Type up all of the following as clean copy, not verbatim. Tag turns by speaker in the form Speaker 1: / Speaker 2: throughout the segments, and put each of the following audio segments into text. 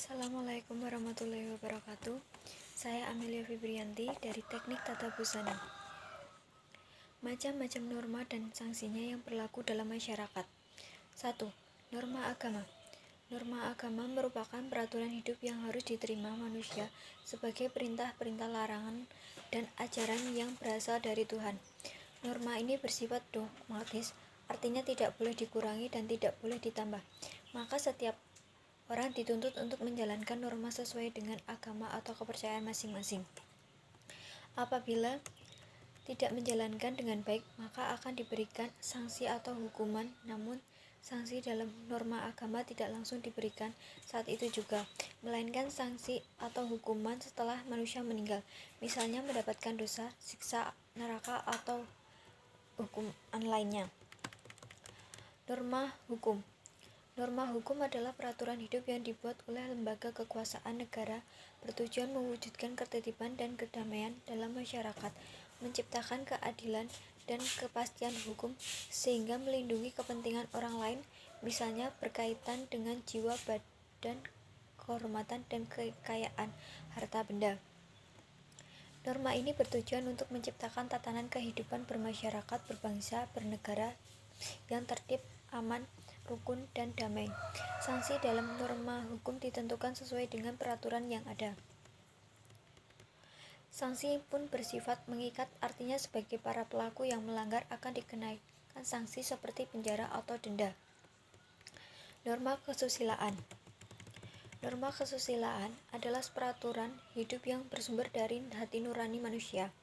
Speaker 1: Assalamualaikum warahmatullahi wabarakatuh. Saya Amelia Fibrianti dari Teknik Tata Busana. Macam-macam norma dan sanksinya yang berlaku dalam masyarakat. 1. Norma agama. Norma agama merupakan peraturan hidup yang harus diterima manusia sebagai perintah-perintah larangan dan ajaran yang berasal dari Tuhan. Norma ini bersifat dogmatis, artinya tidak boleh dikurangi dan tidak boleh ditambah. Maka setiap orang dituntut untuk menjalankan norma sesuai dengan agama atau kepercayaan masing-masing. Apabila tidak menjalankan dengan baik, maka akan diberikan sanksi atau hukuman. Namun, sanksi dalam norma agama tidak langsung diberikan saat itu juga, melainkan sanksi atau hukuman setelah manusia meninggal. Misalnya mendapatkan dosa, siksa neraka, atau hukuman lainnya. Norma hukum. Norma hukum adalah peraturan hidup yang dibuat oleh lembaga kekuasaan negara bertujuan mewujudkan ketertiban dan kedamaian dalam masyarakat, menciptakan keadilan dan kepastian hukum sehingga melindungi kepentingan orang lain, misalnya berkaitan dengan jiwa, badan, kehormatan, dan kekayaan harta benda. Norma ini bertujuan untuk menciptakan tatanan kehidupan bermasyarakat, berbangsa, bernegara yang tertib, aman, rukun, dan damai. Sanksi dalam norma hukum ditentukan sesuai dengan peraturan yang ada. Sanksi pun bersifat mengikat, artinya sebagai para pelaku yang melanggar akan dikenakan sanksi seperti penjara atau denda. Norma kesusilaan. Norma kesusilaan adalah peraturan hidup yang bersumber dari hati nurani manusia.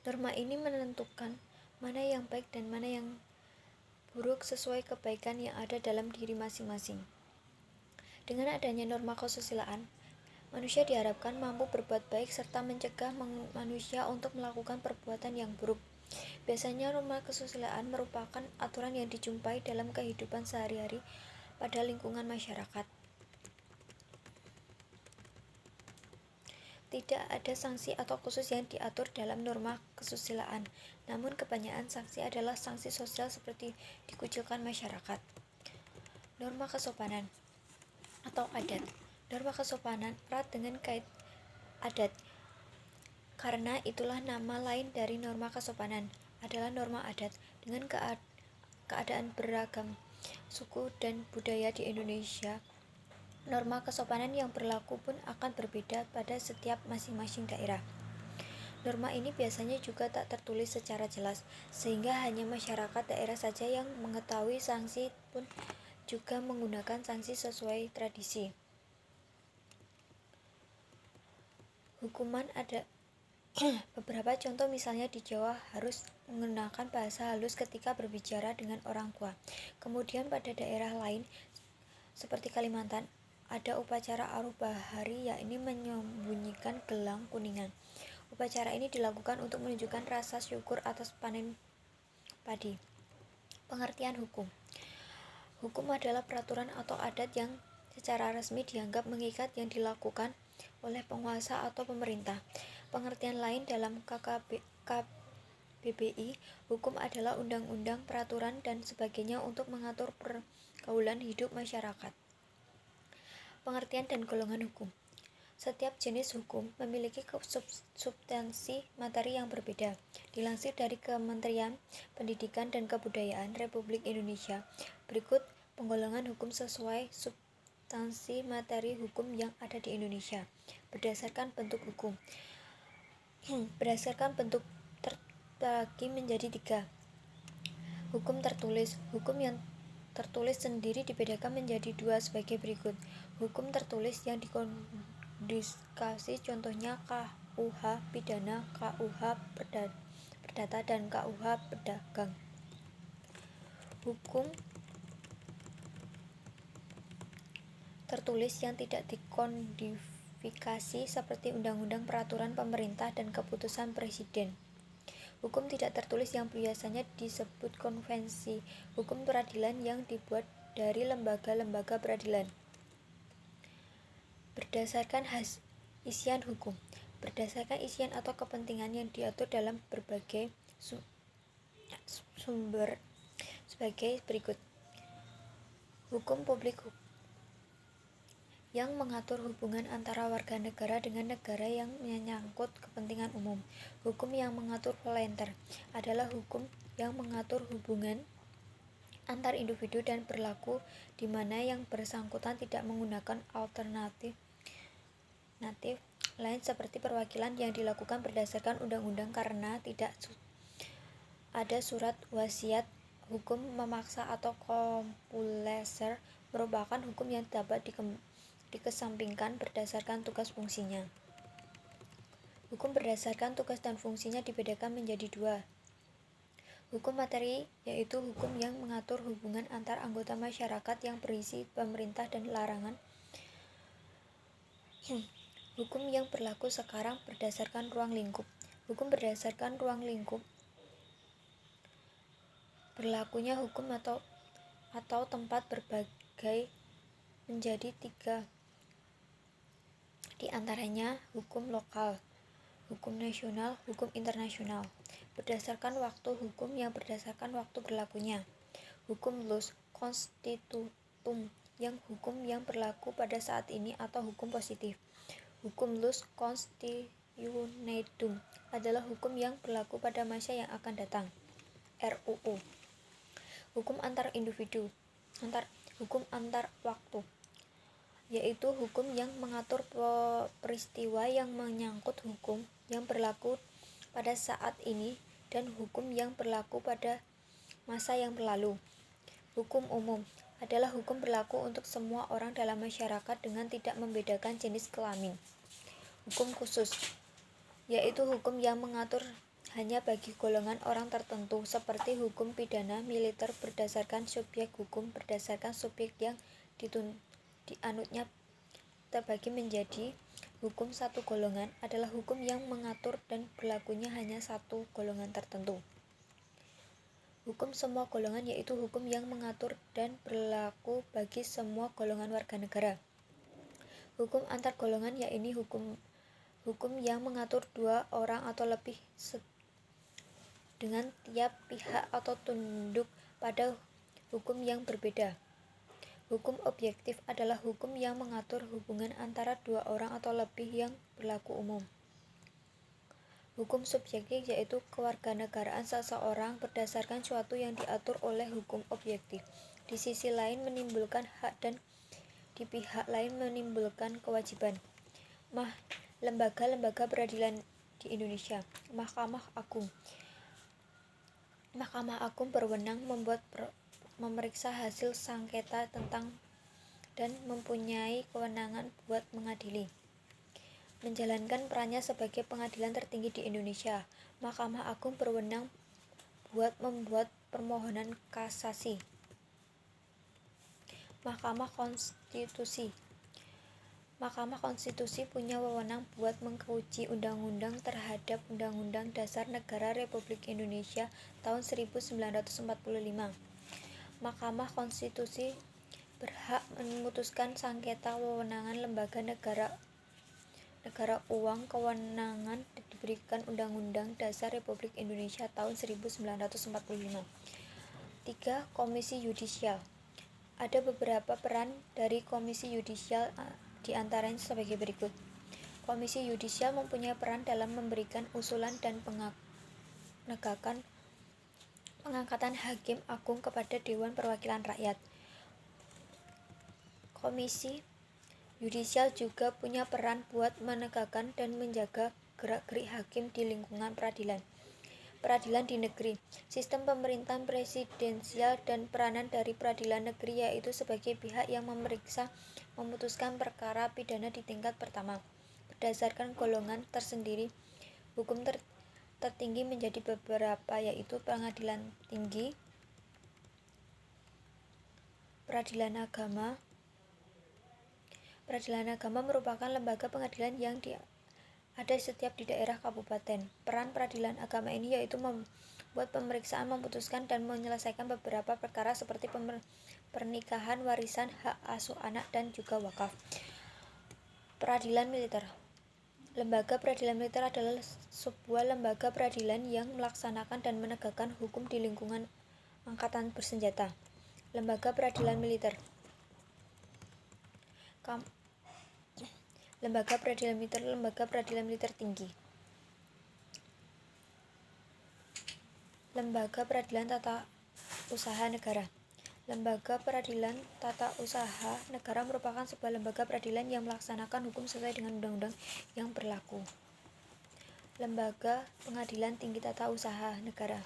Speaker 1: Norma ini menentukan mana yang baik dan mana yang buruk sesuai kebaikan yang ada dalam diri masing-masing. Dengan adanya norma kesusilaan, manusia diharapkan mampu berbuat baik serta mencegah manusia untuk melakukan perbuatan yang buruk. Biasanya norma kesusilaan merupakan aturan yang dijumpai dalam kehidupan sehari-hari pada lingkungan masyarakat. Tidak ada sanksi atau khusus yang diatur dalam norma kesusilaan, namun kebanyakan sanksi adalah sanksi sosial seperti dikucilkan masyarakat. Norma kesopanan atau adat. Norma kesopanan erat dengan kait adat, karena itulah nama lain dari norma kesopanan adalah norma adat. Dengan keadaan beragam suku dan budaya di Indonesia, norma kesopanan yang berlaku pun akan berbeda pada setiap masing-masing daerah. Norma ini biasanya juga tak tertulis secara jelas, sehingga hanya masyarakat daerah saja yang mengetahui. Sanksi pun juga menggunakan sanksi sesuai tradisi. Hukuman ada beberapa contoh, misalnya di Jawa harus menggunakan bahasa halus ketika berbicara dengan orang tua. Kemudian pada daerah lain seperti Kalimantan, ada upacara aruh bahari, yakni menyembunyikan gelang kuningan. Upacara ini dilakukan untuk menunjukkan rasa syukur atas panen padi. Pengertian hukum. Hukum adalah peraturan atau adat yang secara resmi dianggap mengikat yang dilakukan oleh penguasa atau pemerintah. Pengertian lain dalam KBBI, hukum adalah undang-undang, peraturan, dan sebagainya untuk mengatur pergaulan hidup masyarakat. Pengertian dan golongan hukum. Setiap jenis hukum memiliki substansi materi yang berbeda. Dilansir dari Kementerian Pendidikan dan Kebudayaan Republik Indonesia, berikut penggolongan hukum sesuai substansi materi hukum yang ada di Indonesia. Berdasarkan bentuk hukum. Berdasarkan bentuk terbagi menjadi 3. Hukum tertulis. Hukum yang tertulis sendiri dibedakan menjadi 2 sebagai berikut. Hukum tertulis yang dikondisikan, contohnya KUH pidana, KUH perdata, dan KUH pedagang. Hukum tertulis yang tidak dikodifikasi seperti undang-undang, peraturan pemerintah, dan keputusan presiden. Hukum tidak tertulis yang biasanya disebut konvensi. Hukum peradilan yang dibuat dari lembaga-lembaga peradilan. Berdasarkan isian hukum. Berdasarkan isian atau kepentingan yang diatur dalam berbagai sumber sebagai berikut. Hukum publik yang mengatur hubungan antara warga negara dengan negara yang menyangkut kepentingan umum. Hukum yang mengatur volunter adalah hukum yang mengatur hubungan antar individu dan berlaku di mana yang bersangkutan tidak menggunakan alternatif lain seperti perwakilan yang dilakukan berdasarkan undang-undang karena tidak ada surat wasiat. Hukum memaksa atau kompulser merupakan hukum yang dapat dikesampingkan berdasarkan tugas fungsinya. Hukum berdasarkan tugas dan fungsinya dibedakan menjadi dua. Hukum materi yaitu hukum yang mengatur hubungan antar anggota masyarakat yang berisi pemerintah dan larangan. Hukum yang berlaku sekarang berdasarkan ruang lingkup. Hukum berdasarkan ruang lingkup berlakunya hukum atau tempat berbagai menjadi tiga. Di antaranya hukum lokal, hukum nasional, hukum internasional. Berdasarkan waktu hukum yang berdasarkan waktu berlakunya. Hukum lus constitutum yang hukum yang berlaku pada saat ini atau hukum positif. Hukum lus constituendum adalah hukum yang berlaku pada masa yang akan datang. RUU. Hukum antar individu. Hukum antar waktu yaitu hukum yang mengatur peristiwa yang menyangkut hukum yang berlaku pada saat ini dan hukum yang berlaku pada masa yang berlalu. Hukum umum adalah hukum berlaku untuk semua orang dalam masyarakat dengan tidak membedakan jenis kelamin. Hukum khusus yaitu hukum yang mengatur hanya bagi golongan orang tertentu seperti hukum pidana militer berdasarkan subjek hukum berdasarkan subjek yang dianutnya terbagi menjadi hukum satu golongan adalah hukum yang mengatur dan berlakunya hanya satu golongan tertentu. Hukum semua golongan yaitu hukum yang mengatur dan berlaku bagi semua golongan warga negara. Hukum antar golongan yaitu hukum yang mengatur dua orang atau lebih dengan tiap pihak atau tunduk pada hukum yang berbeda. Hukum objektif adalah hukum yang mengatur hubungan antara dua orang atau lebih yang berlaku umum. Hukum subjektif yaitu kewarganegaraan seseorang berdasarkan suatu yang diatur oleh hukum objektif. Di sisi lain menimbulkan hak dan di pihak lain menimbulkan kewajiban. Lembaga-lembaga peradilan di Indonesia. Mahkamah Agung. Mahkamah Agung berwenang memeriksa hasil sengketa tentang dan mempunyai kewenangan buat mengadili. Menjalankan perannya sebagai pengadilan tertinggi di Indonesia. Mahkamah Agung berwenang buat membuat permohonan kasasi. Mahkamah Konstitusi. Mahkamah Konstitusi punya wewenang buat menguji undang-undang terhadap Undang-Undang Dasar Negara Republik Indonesia tahun 1945. Mahkamah Konstitusi berhak memutuskan sengketa wewenangan lembaga negara uang kewenangan diberikan Undang-Undang Dasar Republik Indonesia tahun 1945. 3. Komisi Yudisial. Ada beberapa peran dari Komisi Yudisial di antaranya sebagai berikut. Komisi Yudisial mempunyai peran dalam memberikan usulan dan pengangkatan hakim agung kepada Dewan Perwakilan Rakyat. Komisi Yudisial juga punya peran buat menegakkan dan menjaga gerak-gerik hakim di lingkungan peradilan di negeri. Sistem pemerintahan presidensial dan peranan dari peradilan negeri yaitu sebagai pihak yang memutuskan perkara pidana di tingkat pertama. Berdasarkan golongan tersendiri, hukum tertinggi menjadi beberapa yaitu pengadilan tinggi, peradilan agama. Peradilan agama merupakan lembaga pengadilan yang ada setiap di daerah kabupaten. Peran peradilan agama ini yaitu membuat pemeriksaan, memutuskan dan menyelesaikan beberapa perkara seperti pernikahan, warisan, hak asuh anak, dan juga wakaf. Peradilan militer. Lembaga peradilan militer adalah sebuah lembaga peradilan yang melaksanakan dan menegakkan hukum di lingkungan angkatan bersenjata. Lembaga peradilan militer. Lembaga peradilan militer tinggi. Lembaga Peradilan Tata Usaha Negara. Lembaga Peradilan Tata Usaha Negara merupakan sebuah lembaga peradilan yang melaksanakan hukum sesuai dengan undang-undang yang berlaku. Lembaga Pengadilan Tinggi Tata Usaha Negara.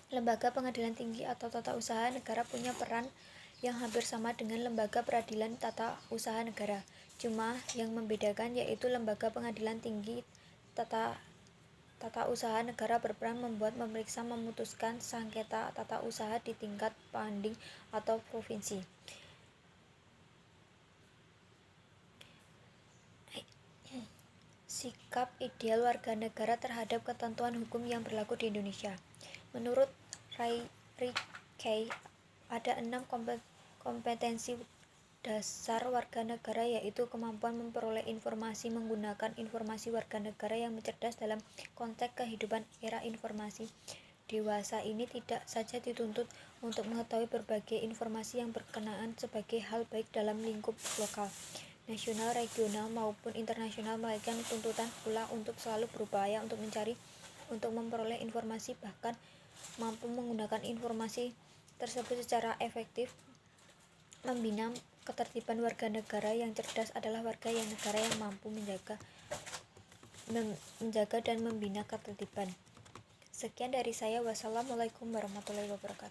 Speaker 1: Lembaga Pengadilan Tinggi atau Tata Usaha Negara punya peran yang hampir sama dengan Lembaga Peradilan Tata Usaha Negara. Cuma yang membedakan yaitu Lembaga Pengadilan Tinggi Tata Usaha Negara berperan membuat, memeriksa, memutuskan sengketa tata usaha di tingkat banding atau provinsi. Sikap ideal warga negara terhadap ketentuan hukum yang berlaku di Indonesia. Menurut Ray Kay, ada 6 kompetensi dasar warga negara, yaitu kemampuan memperoleh informasi, menggunakan informasi. Warga negara yang cerdas dalam konteks kehidupan era informasi dewasa ini tidak saja dituntut untuk mengetahui berbagai informasi yang berkenaan sebagai hal baik dalam lingkup lokal, nasional, regional, maupun internasional, melainkan tuntutan pula untuk selalu berupaya untuk memperoleh informasi, bahkan mampu menggunakan informasi tersebut secara efektif. Membina ketertiban warga negara yang cerdas adalah warga negara yang mampu menjaga dan membina ketertiban. Sekian dari saya. Wassalamualaikum warahmatullahi wabarakatuh.